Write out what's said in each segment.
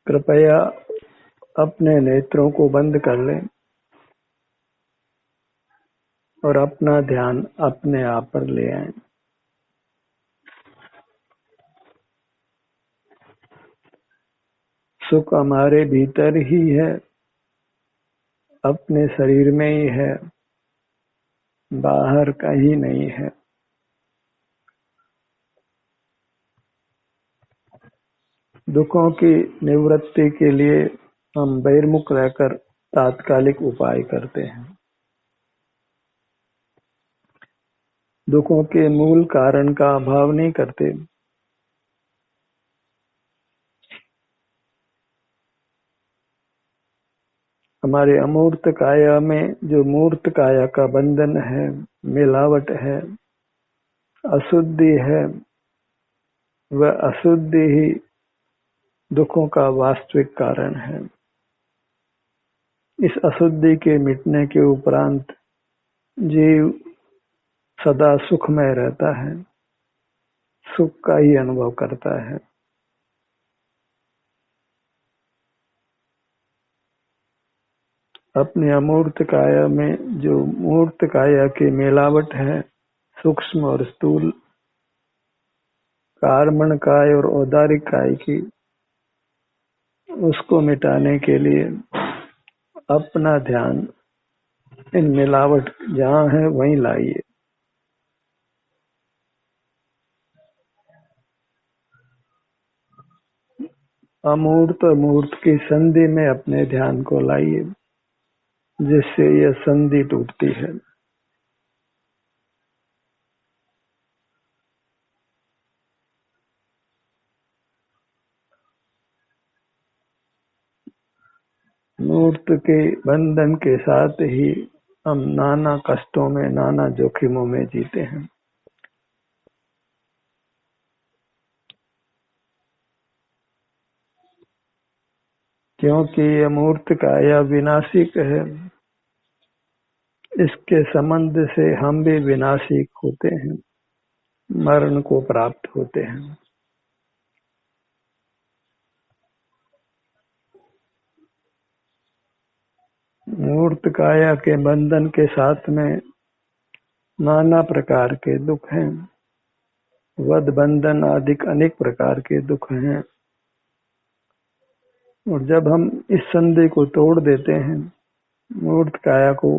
कृपया अपने नेत्रों को बंद कर लें और अपना ध्यान अपने आप पर ले आएं। सुख हमारे भीतर ही है, अपने शरीर में ही है, बाहर कहीं नहीं है। दुखों की निवृत्ति के लिए हम बहिर्मुख रहकर तात्कालिक उपाय करते हैं। दुखों के मूल कारण का अभाव नहीं करते। हमारे अमूर्त काया में जो मूर्त काया का बंधन है, मिलावट है, अशुद्धि है, वह अशुद्धि ही दुखों का वास्तविक कारण है। इस अशुद्धि के मिटने के उपरांत जीव सदा सुखमय रहता है, सुख का ही अनुभव करता है। अपने अमूर्त काया में जो मूर्त काया की मिलावट है, सूक्ष्म और स्थूल, कार्मण काय और औदारिक काय की, उसको मिटाने के लिए अपना ध्यान इन मिलावट जहाँ है वहीं लाइए। अमूर्त और मूर्त की संधि में अपने ध्यान को लाइए, जिससे यह संधि टूटती है। मूर्त के बंधन के साथ ही हम नाना कष्टों में, नाना जोखिमों में जीते हैं। क्योंकि ये मूर्त काया विनाशिक है, इसके संबंध से हम भी विनाशिक होते हैं, मरण को प्राप्त होते हैं। मूर्त काया के बंधन के साथ में नाना प्रकार के दुख हैं, वध बंधन आदि अनेक प्रकार के दुख हैं। और जब हम इस संधि को तोड़ देते हैं, मूर्त काया को,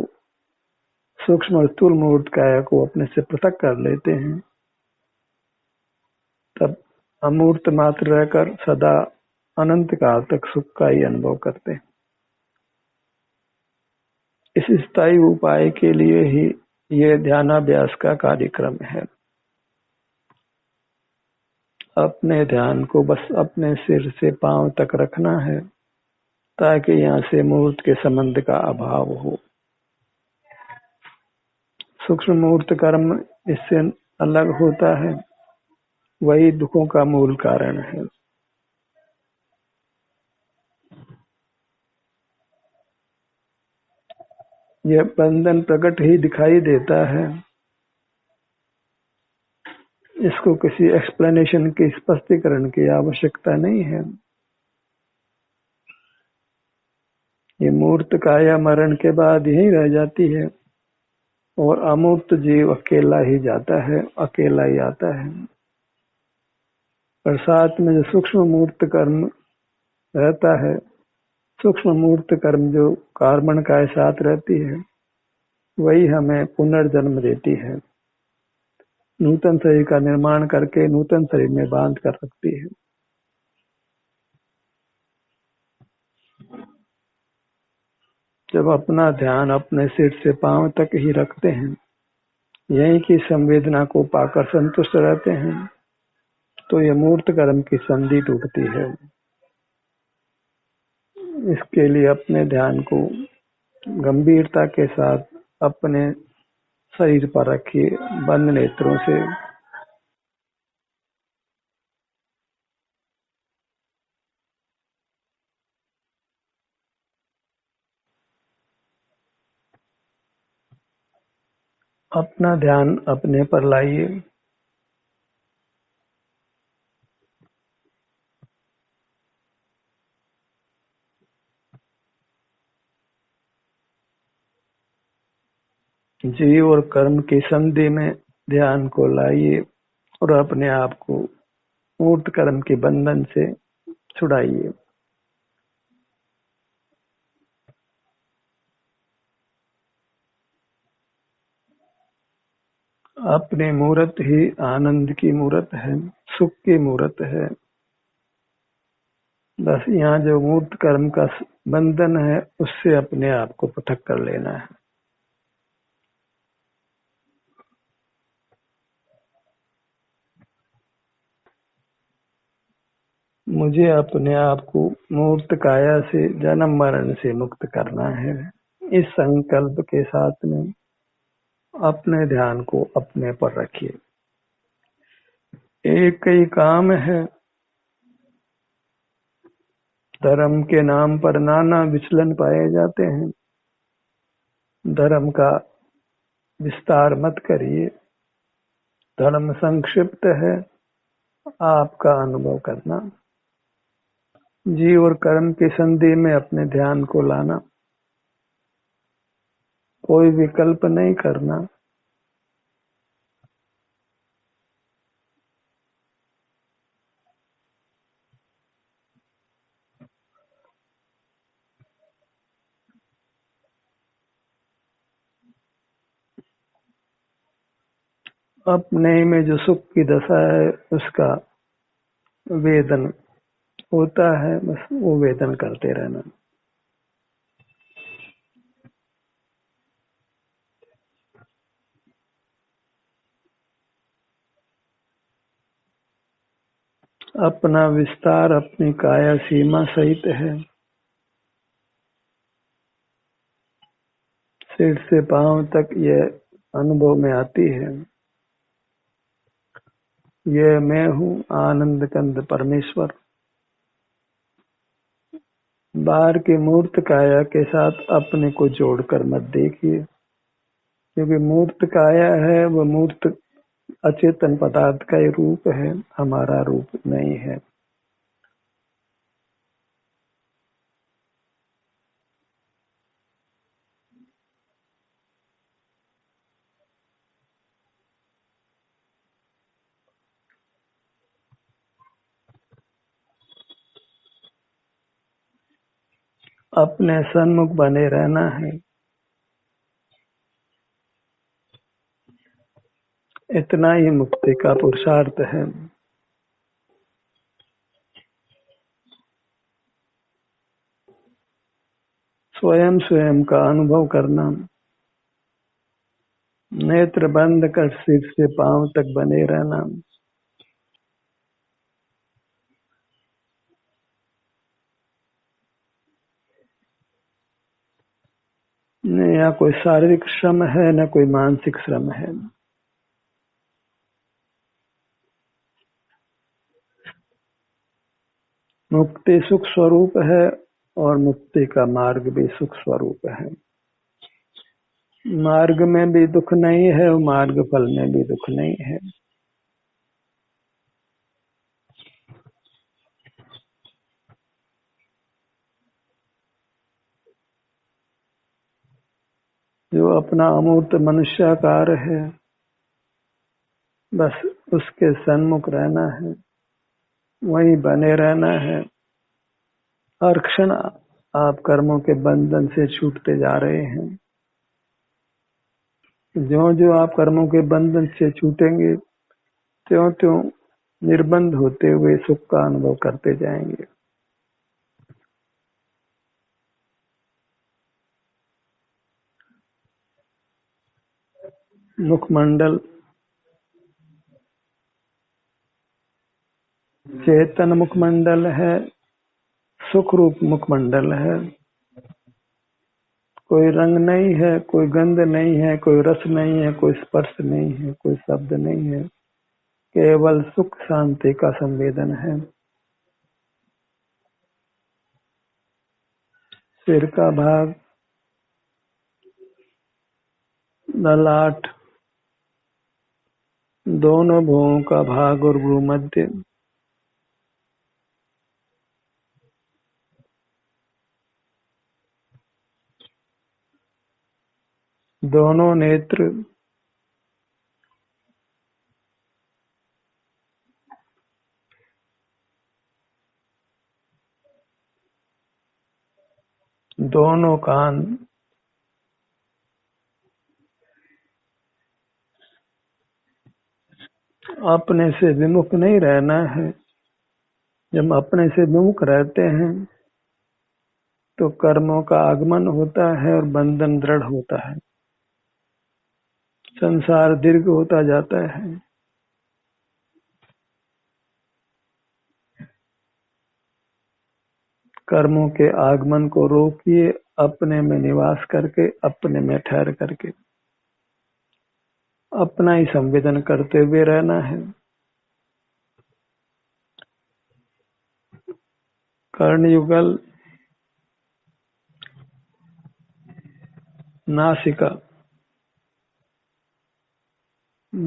सूक्ष्म और स्थूल मूर्त काया को अपने से पृथक कर लेते हैं, तब अमूर्त मात्र रहकर सदा अनंत काल तक सुख का ही अनुभव करते हैं। इस स्थायी उपाय के लिए ही यह ध्यानाभ्यास का कार्यक्रम है। अपने ध्यान को बस अपने सिर से पांव तक रखना है, ताकि यहाँ से मूर्त के संबंध का अभाव हो। सूक्ष्म मूर्त कर्म इससे अलग होता है, वही दुखों का मूल कारण है। यह बंधन प्रकट ही दिखाई देता है, इसको किसी एक्सप्लेनेशन की, स्पष्टीकरण की आवश्यकता नहीं है। ये मूर्त काया मरण के बाद यही रह जाती है और अमूर्त जीव अकेला ही जाता है, अकेला ही आता है। और साथ में जो सूक्ष्म मूर्त कर्म रहता है, सूक्ष्म मूर्त कर्म जो कार्बन का साथ रहती है, वही हमें पुनर्जन्म देती है, नूतन शरीर का निर्माण करके नूतन शरीर में बांध कर रखती है। जब अपना ध्यान अपने सिर से पांव तक ही रखते हैं, यही की संवेदना को पाकर संतुष्ट रहते हैं, तो यह मूर्त कर्म की संधि टूटती है। इसके लिए अपने ध्यान को गंभीरता के साथ अपने शरीर पर रखिए, बंद नेत्रों से। अपना ध्यान अपने पर लाइए। जीव और कर्म की संधि में ध्यान को लाइए और अपने आप को मूर्त कर्म के बंधन से छुड़ाइए। अपनी मूर्त ही आनंद की मूर्त है, सुख की मूर्त है। बस यहाँ जो मूर्त कर्म का बंधन है उससे अपने आप को पृथक कर लेना है। मुझे अपने आप को मूर्त काया से जन्म मरण से मुक्त करना है। इस संकल्प के साथ में अपने ध्यान को अपने पर रखिए। एक ही काम है, धर्म के नाम पर नाना विचलन पाए जाते हैं। धर्म का विस्तार मत करिए, धर्म संक्षिप्त है, आपका अनुभव करना। जीव और कर्म की संधि में अपने ध्यान को लाना, कोई विकल्प नहीं करना। अपने में जो सुख की दशा है उसका वेदन होता है, बस वो वेदन करते रहना। अपना विस्तार अपनी काया सीमा सहित है। सिर से पांव तक यह अनुभव में आती है, यह मैं हूँ आनंद कंद परमेश्वर। बाहर की मूर्त काया के साथ अपने को जोड़कर मत देखिए, क्योंकि मूर्त काया है वह मूर्त अचेतन पदार्थ का ही रूप है, हमारा रूप नहीं है। अपने सन्मुख बने रहना है, इतना ही मुक्ति का पुरुषार्थ है। स्वयं स्वयं का अनुभव करना, नेत्र बंद कर सिर से पांव तक बने रहना। न यहाँ कोई शारीरिक श्रम है न कोई मानसिक श्रम है। मुक्ति सुख स्वरूप है और मुक्ति का मार्ग भी सुख स्वरूप है। मार्ग में भी दुख नहीं है और मार्ग फल में भी दुख नहीं है। जो अपना अमूर्त मनुष्याकार है, बस उसके सन्मुख रहना है, वहीं बने रहना है। हर क्षण आप कर्मों के बंधन से छूटते जा रहे हैं। जो जो आप कर्मों के बंधन से छूटेंगे त्यों त्यों निर्बंध होते हुए सुख का अनुभव करते जाएंगे। मुखमंडल चेतन मुखमंडल है, सुख रूप मुखमंडल है। कोई रंग नहीं है, कोई गंध नहीं है, कोई रस नहीं है, कोई स्पर्श नहीं है, कोई शब्द नहीं है, केवल सुख शांति का संवेदन है। सिर का भाग, ललाट, दोनों भुवों का भाग और भूमध्य, दोनों नेत्र दोनों कान अपने से विमुख नहीं रहना है। जब अपने से विमुख रहते हैं तो कर्मों का आगमन होता है और बंधन दृढ़ होता है, संसार दीर्घ होता जाता है। कर्मों के आगमन को रोकिए, अपने में निवास करके, अपने में ठहर करके अपना ही संवेदन करते हुए रहना है। कर्णयुगल, नासिका,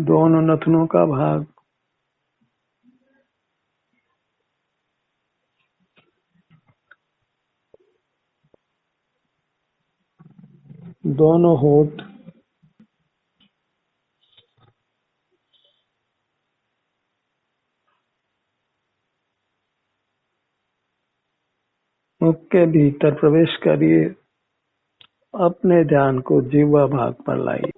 दोनों नथनों का भाग, दोनों होठ, मुख के भीतर प्रवेश करिए, अपने ध्यान को जिह्वा भाग पर लाइए।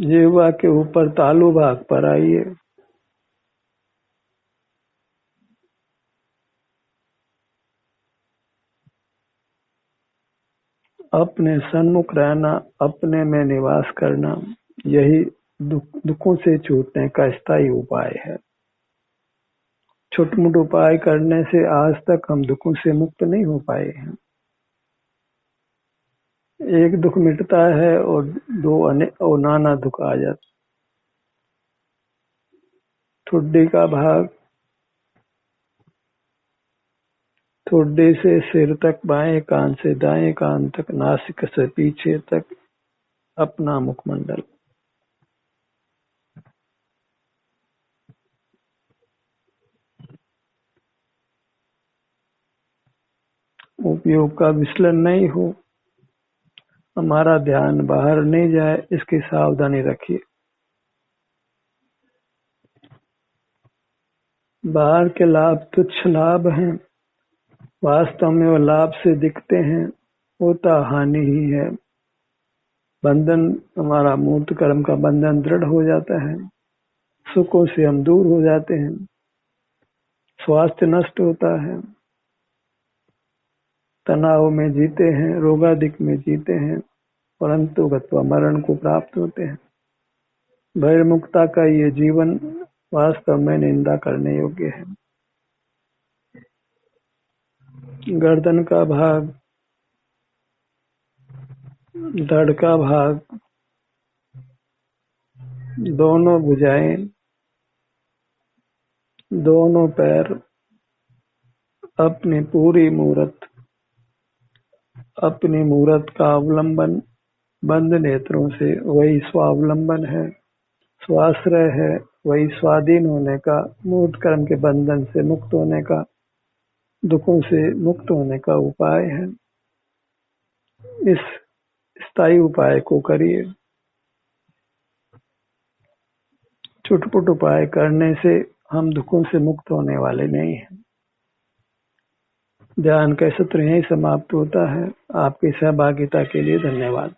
जिह्वा के ऊपर तालु भाग पर आइए। अपने सन्मुख रहना, अपने में निवास करना, यही दुखों से छूटने का स्थायी उपाय है। छोटे मोटे उपाय करने से आज तक हम दुखों से मुक्त नहीं हो पाए हैं। एक दुख मिटता है और और नाना दुख आ जाता। ठुड्डी का भाग, ठुड्डी से सिर तक, बाएं कान से दाएं कान तक, नासिक से पीछे तक अपना मुखमंडल। उपयोग का विचलन नहीं हो, हमारा ध्यान बाहर नहीं जाए, इसकी सावधानी रखिए। बाहर के लाभ तुच्छ लाभ हैं, वास्तव में वो लाभ से दिखते हैं, होता हानि ही है। बंधन, हमारा मूर्त कर्म का बंधन दृढ़ हो जाता है, सुखों से हम दूर हो जाते हैं, स्वास्थ्य नष्ट होता है, तनाव में जीते हैं, रोगादिक में जीते हैं, परंतु गत्वा मरण को प्राप्त होते हैं। भयमुक्ता का ये जीवन वास्तव में निंदा करने योग्य है। गर्दन का भाग, धड़ का भाग, दोनों भुजाएं, दोनों पैर, अपनी पूरी मूरत, अपनी मूरत का अवलंबन बंद नेत्रों से वही स्वावलंबन है, स्वाश्रय है, वही स्वाधीन होने का, मूर्त कर्म के बंधन से मुक्त होने का, दुखों से मुक्त होने का उपाय है। इस स्थायी उपाय को करिए। छुटपुट उपाय करने से हम दुखों से मुक्त होने वाले नहीं हैं। ध्यान का सत्र यहीं समाप्त होता है। आपकी सहभागिता के लिए धन्यवाद।